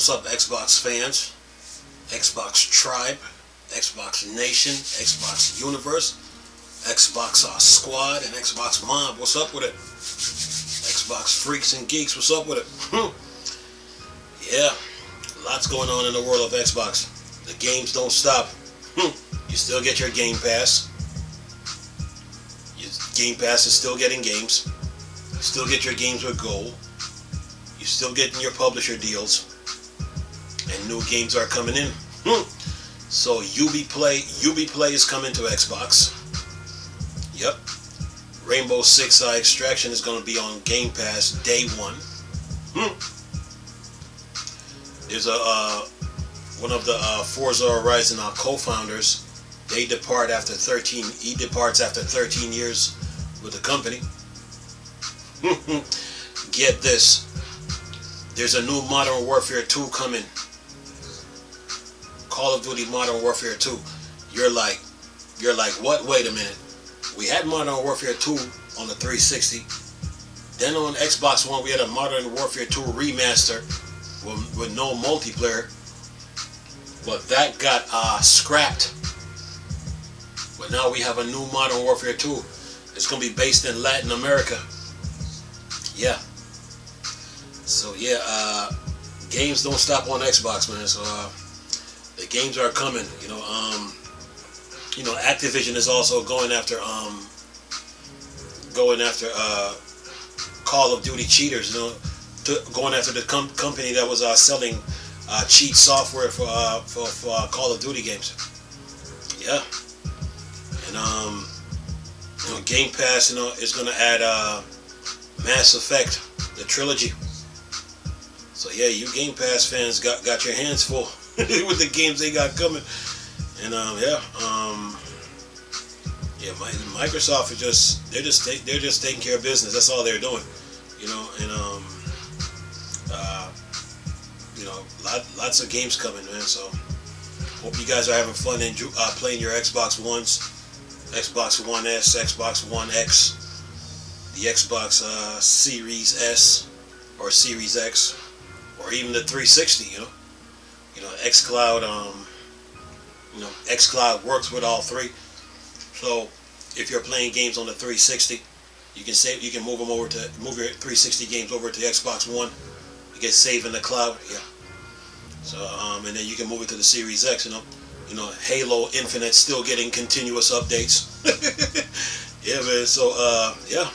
What's up, Xbox fans, Xbox Tribe, Xbox Nation, Xbox Universe, Xbox Squad, and Xbox Mob? What's up with it? Xbox Freaks and Geeks, what's up with it? Yeah, lots going on in the world of Xbox. The games don't stop. You still get your Game Pass. Your Game Pass is still getting games. You still get your games with gold. You're still getting your publisher deals. And new games are coming in. So Ubiplay is coming to Xbox. Yep. Rainbow Six Extraction is going to be on Game Pass day one. There's one of the Forza Horizon co-founders. They depart after 13. He departs after 13 years with the company. Get this. There's a new Modern Warfare 2 coming. Call of Duty Modern Warfare 2. You're like, what? Wait a minute. We had Modern Warfare 2 on the 360. Then on Xbox One, we had a Modern Warfare 2 remaster with no multiplayer. But that got scrapped. But now we have a new Modern Warfare 2. It's going to be based in Latin America. Yeah. So yeah, games don't stop on Xbox, man. So the games are coming. You know, Activision is also going after Call of Duty cheaters. You know, going after the company that was selling cheat software for Call of Duty games. Yeah, and you know, Game Pass, you know, is going to add Mass Effect, the trilogy. So yeah, you Game Pass fans got your hands full with the games they got coming, and yeah, Microsoft is they're just taking care of business. That's all they're doing, you know, and you know, lots of games coming, man. So hope you guys are having fun and playing your Xbox Ones, Xbox One S, Xbox One X, the Xbox Series S or Series X, or even the 360. You know, XCloud. You know, XCloud works with all three. So if you're playing games on the 360, you can move your 360 games over to the Xbox One. You get saved in the cloud. Yeah. So and then you can move it to the Series X. You know, Halo Infinite still getting continuous updates. Yeah, man. So yeah,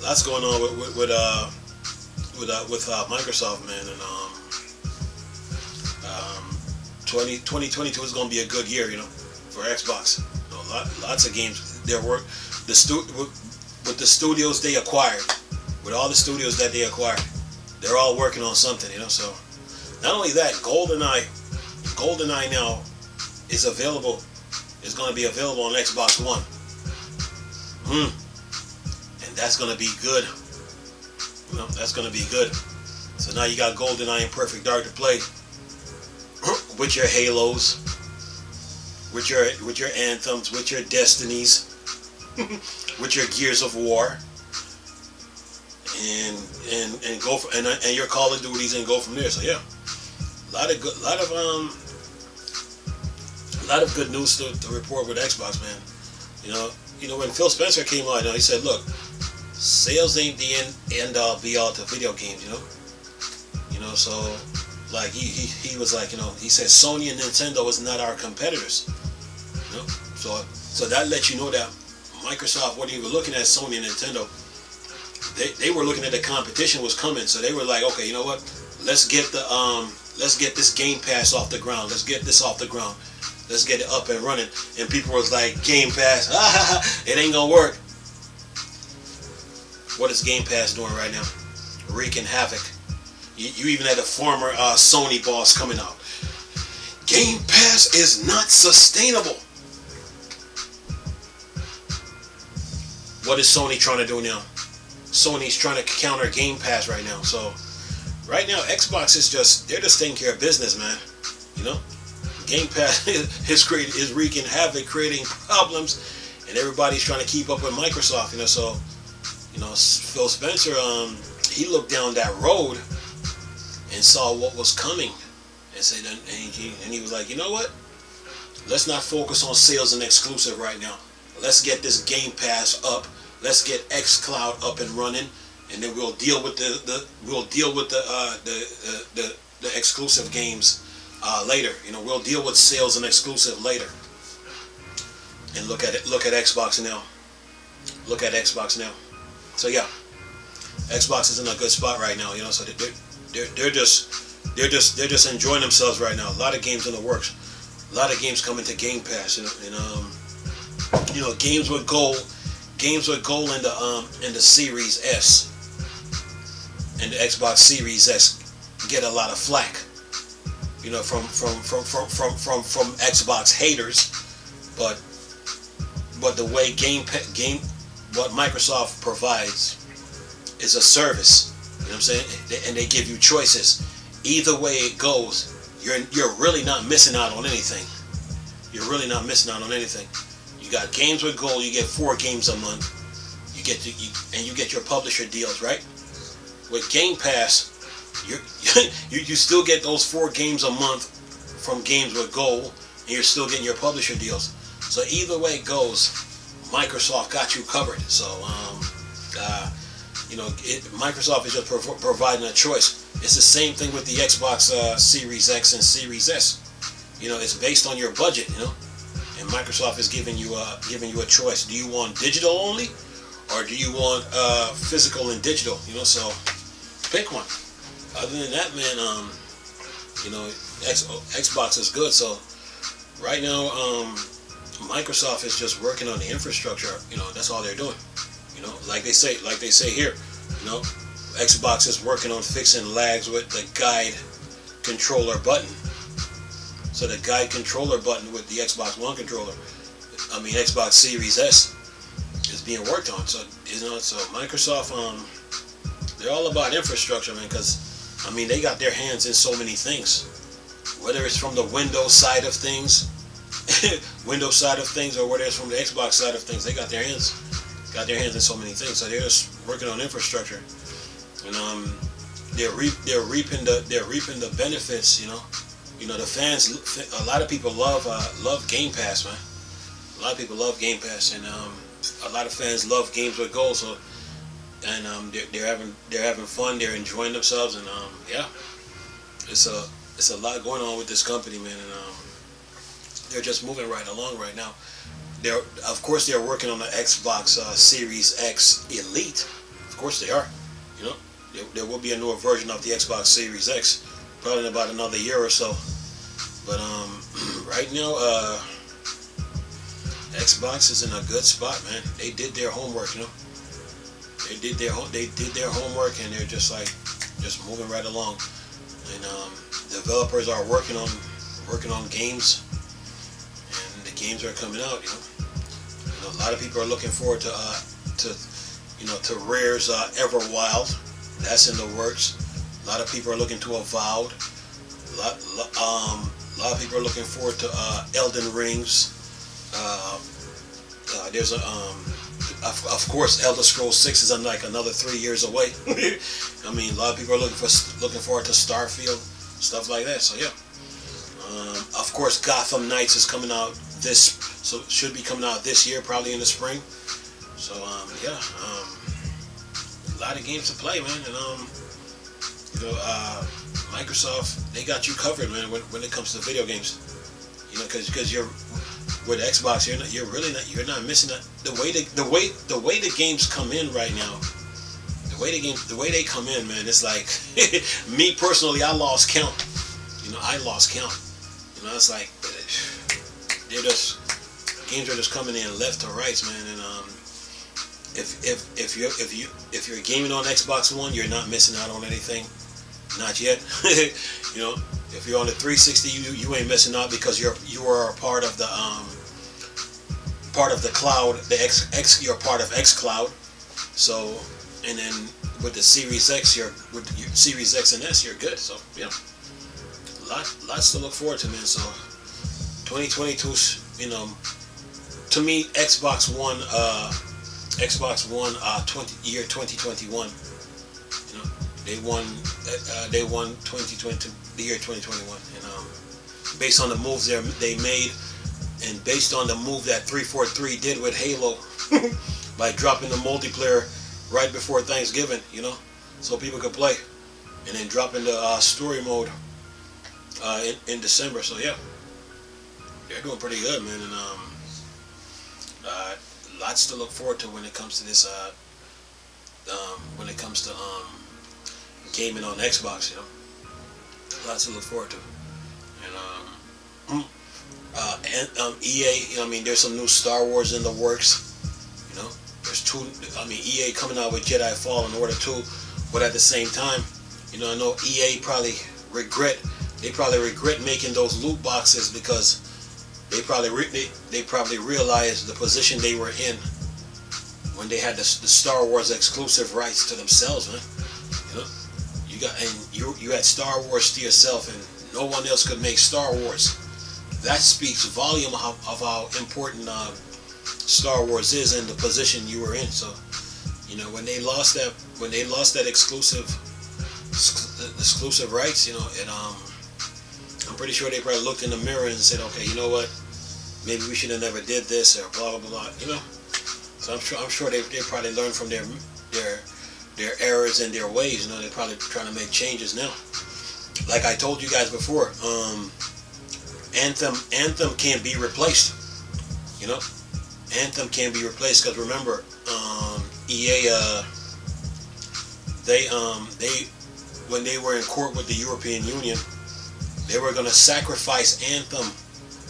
lots going on with Microsoft, man, and 2022 is going to be a good year, you know, for Xbox. You know, lots of games. With the studios they acquired, with all the studios that they acquired, they're all working on something, you know. So not only that, GoldenEye now is available. Is going to be available on Xbox One. And that's going to be good. You know, that's going to be good. So now you got GoldenEye and Perfect Dark to play with your Halos, with your Anthems, with your Destinies, with your Gears of War, and go for, and your Call of Duties, and go from there. So yeah, a lot of good news to report with Xbox, man. You know when Phil Spencer came on, he said, look, sales ain't the end all be all to video games, you know, so like he was like, you know, he said Sony and Nintendo is not our competitors, you know, so that lets you know that Microsoft wasn't even looking at Sony and Nintendo. They were looking at the competition was coming, so they were like, okay, you know what, let's get this Game Pass off the ground, let's get this off the ground, let's get it up and running. And people was like, Game Pass, it ain't gonna work. What is Game Pass doing right now? Wreaking havoc. You even had a former Sony boss coming out. Game Pass is not sustainable. What is Sony trying to do now? Sony's trying to counter Game Pass right now. So right now, Xbox they're just taking care of business, man. You know, Game Pass is wreaking havoc, creating problems, and everybody's trying to keep up with Microsoft. You know, so you know, Phil Spencer, he looked down that road and saw what was coming, and said, and he was like, you know what? Let's not focus on sales and exclusive right now. Let's get this Game Pass up. Let's get xCloud up and running, and then we'll deal with the exclusive games later. You know, we'll deal with sales and exclusive later. And look at it. Look at Xbox now. Look at Xbox now. So yeah, Xbox is in a good spot right now. You know, so they're just enjoying themselves right now. A lot of games in the works. A lot of games coming to Game Pass. You know, games with gold in the Series S and the Xbox Series X get a lot of flack. You know, from Xbox haters, but the way what Microsoft provides is a service. You know what I'm saying? And they give you choices. Either way it goes, you're really not missing out on anything. You're really not missing out on anything. You got games with gold. You get 4 games a month. You get your publisher deals, right? With Game Pass, you still get those 4 games a month from games with gold, and you're still getting your publisher deals. So either way it goes, Microsoft got you covered. So you know, Microsoft is just providing a choice. It's the same thing with the Xbox Series X and Series S. You know, it's based on your budget. You know, and Microsoft is giving you a choice. Do you want digital only, or do you want physical and digital? You know, so pick one. Other than that, man, you know, Xbox is good. So right now, Microsoft is just working on the infrastructure. You know, that's all they're doing. You know, like they say here, you know, Xbox is working on fixing lags with the guide controller button. So the guide controller button with the Xbox One controller, I mean Xbox Series S, is being worked on. So you know, so Microsoft, they're all about infrastructure, man. Because I mean, they got their hands in so many things. Whether it's from the Windows side of things, or whether it's from the Xbox side of things, they got their hands in so many things. So they're just working on infrastructure, and they're reaping the benefits. You know the fans. A lot of people love Game Pass, man. A lot of people love Game Pass, and a lot of fans love games with gold. So, and they're having fun. They're enjoying themselves, and yeah, it's a lot going on with this company, man, and they're just moving right along right now. Of course they're working on the Xbox Series X Elite. Of course they are. You know, there will be a newer version of the Xbox Series X, probably in about another year or so. But right now, Xbox is in a good spot, man. They did their homework, you know. They did their homework, and they're just moving right along. And developers are working on games, and the games are coming out. You know, a lot of people are looking forward to Rare's Everwild. That's in the works. A lot of people are looking to Avowed. A lot of people are looking forward to Elden Rings. There's of course, Elder Scrolls 6 is like another 3 years away. I mean, a lot of people are looking forward to Starfield, stuff like that. So yeah, of course, Gotham Knights is coming out should be coming out this year, probably in the spring. So yeah, a lot of games to play, man, and you know, Microsoft, they got you covered, man, when it comes to video games. You know, because you're with Xbox, you're not missing that. The way the games come in right now, the way they come in, man, it's like me personally, I lost count. You know, I lost count. You know, it's like games are just coming in left to right, man. And if you're gaming on Xbox One, you're not missing out on anything. Not yet. You know, if you're on the 360, you ain't missing out, because you are a part of the cloud. You're part of xCloud. So, and then with the Series X, with your Series X and S, you're good. So yeah, lots to look forward to, man. So 2022, you know, to me, Xbox One, year 2021. You know, They won 2020, the year 2021, and based on the moves they made, and based on the move that 343 did with Halo by dropping the multiplayer right before Thanksgiving, you know, so people could play, and then dropping the story mode in December. So yeah, they're doing pretty good, man, and lots to look forward to when it comes to this. When it comes to gaming on Xbox, you know, lots to look forward to, and EA, you know, I mean, there's some new Star Wars in the works. You know, there's two. I mean, EA coming out with Jedi Fallen Order 2, but at the same time, you know, I know EA probably regret making those loot boxes, because they probably realized the position they were in when they had the Star Wars exclusive rights to themselves, man. You know, you had Star Wars to yourself, and no one else could make Star Wars. That speaks volume of how important Star Wars is and the position you were in. So, you know, when they lost that exclusive rights, you know, and I'm pretty sure they probably looked in the mirror and said, okay, you know what, maybe we should have never did this, or blah blah blah, you know. So I'm sure they probably learned from their errors and their ways. You know, they're probably trying to make changes now. Like I told you guys before, Anthem can't be replaced. You know, Anthem can't be replaced, because remember, EA they when they were in court with the European Union, they were going to sacrifice Anthem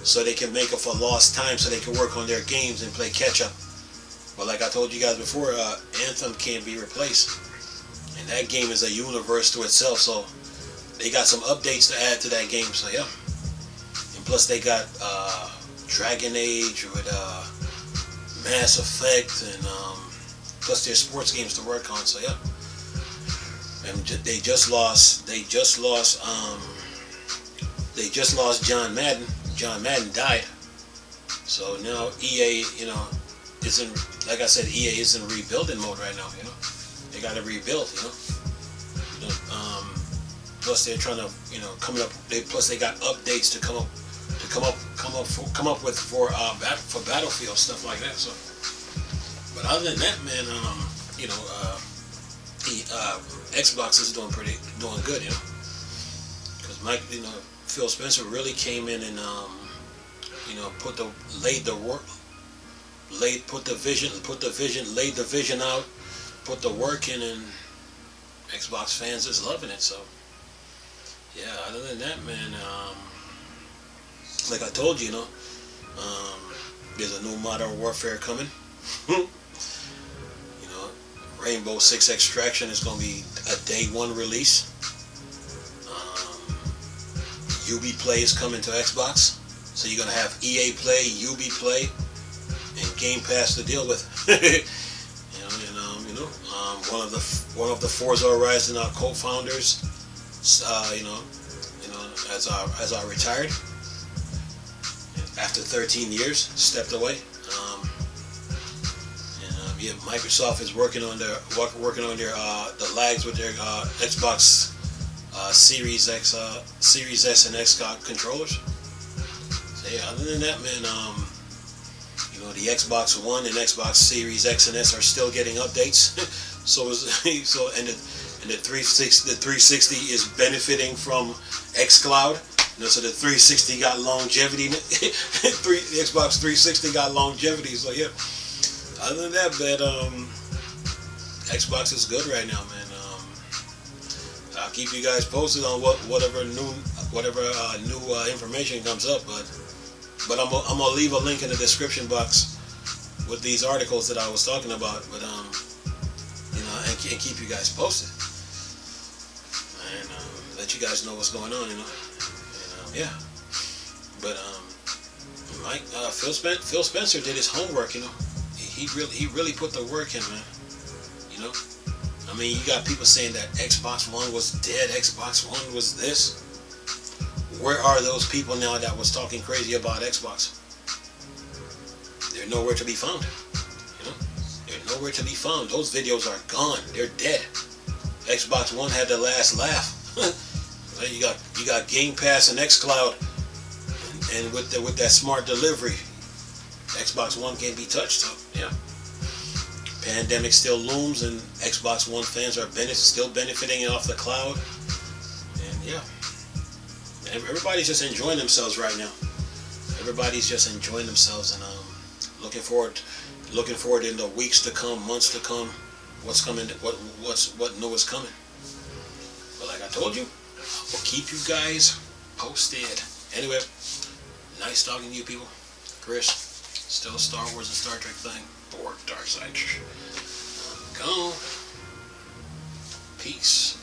so they can make up for lost time, so they can work on their games and play catch up. But like I told you guys before, Anthem can't be replaced, and that game is a universe to itself. So they got some updates to add to that game. So yeah, and plus they got Dragon Age with Mass Effect, and plus their sports games to work on. So yeah, and they just lost John Madden. John Madden died. So now EA, you know, isn't, like I said, EA is in rebuilding mode right now. You know, they got to rebuild. You know, plus they're trying to, you know, plus they got updates to come up with for Battlefield, stuff like that. So, but other than that, man, you know, Xbox is doing good. You know, because Phil Spencer really came in and you know, laid the vision out, put the work in, and Xbox fans is loving it. So yeah, other than that, man, like I told you, you know, there's a new Modern Warfare coming. You know, Rainbow Six Extraction is going to be a day one release. Uplay is coming to Xbox, so you're going to have EA Play, Uplay, and Game Pass to deal with. One of the Forza Horizon co-founders, as I retired after 13 years, stepped away. Yeah, Microsoft is working on their the lags with their Xbox Series S and X controllers. So yeah, other than that, man, you know, the Xbox One and Xbox Series X and S are still getting updates. And the 360 is benefiting from xCloud. You know, so the 360 got longevity. The Xbox 360 got longevity. So yeah. Other than that, but Xbox is good right now, man. I'll keep you guys posted on whatever new information comes up. But I'm gonna leave a link in the description box with these articles that I was talking about. But you know, and keep you guys posted and let you guys know what's going on. You know, and yeah. But Phil Spencer did his homework. You know. He really put the work in, man. You know, I mean, you got people saying that Xbox One was dead, Xbox One was this. Where are those people now that was talking crazy about Xbox? They're nowhere to be found. You know, they're nowhere to be found. Those videos are gone. They're dead. Xbox One had the last laugh. you got Game Pass and xCloud, and with that smart delivery, Xbox One can't be touched. So yeah, pandemic still looms, and Xbox One fans are still benefiting off the cloud. And yeah, everybody's just enjoying themselves right now. Everybody's just enjoying themselves, and looking forward in the weeks to come, months to come. What's coming? What new is coming? But like I told you, we'll keep you guys posted. Anyway, nice talking to you people. Chris, still a Star Wars and Star Trek thing, or Dark Side. Go. Peace.